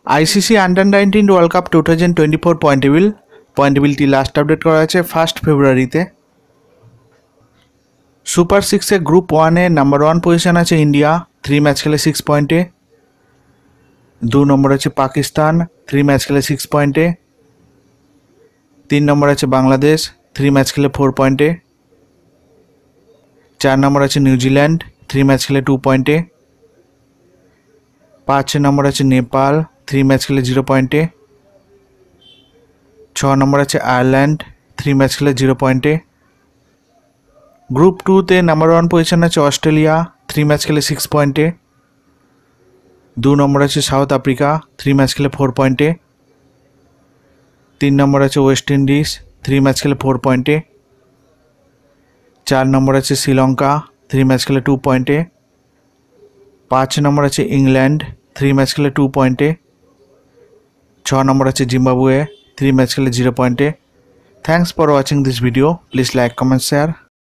ICC under nineteen world cup 2024 পয়েন্টেবিলিটি last update করা আছে 1 ফেব্রুয়ারিতে। সুপার 6 গ্রুপ 1 নাম্বার 1 পজিশন আছে ইন্ডিয়া, 3 ম্যাচ খেলে 6 পয়েন্টে। 2 নম্বর আছে পাকিস্তান, 3 ম্যাচ খেলে 6 পয়েন্টে। 3 নম্বর আছে বাংলাদেশ, 3 ম্যাচ খেলে 4 পয়েন্টে। 4 নম্বর আছে নিউজিল্যান্ড, 3 ম্যাচ খেলে 2 পয়েন্টে। 5 নম্বর আছে নেপাল, 3 ম্যাচ খেলে 0 পয়েন্টে। 6 নম্বর আছে আয়ারল্যান্ড, 3 ম্যাচ খেলে 0 পয়েন্টে। গ্রুপ 2 নাম্বার 1 পজিশন আছে অস্ট্রেলিয়া, 3 ম্যাচ খেলে 6 পয়েন্টে। 2 নম্বর আছে সাউথ আফ্রিকা, 3 ম্যাচ খেলে 4 পয়েন্টে। 3 নম্বর আছে ওয়েস্ট ইন্ডিজ, 3 ম্যাচ খেলে 4 পয়েন্টে। 4 নম্বর আছে শ্রীলঙ্কা, 3 ম্যাচ খেলে 2 পয়েন্টে। 5 নম্বর আছে ইংল্যান্ড, 3 ম্যাচ খেলে 2 পয়েন্টে। 6 নম্বর আছে জিম্বাবুয়ে, 3 ম্যাচ খেলে 0 পয়েন্টে। Thanks for watching this video. Please like, comment, share.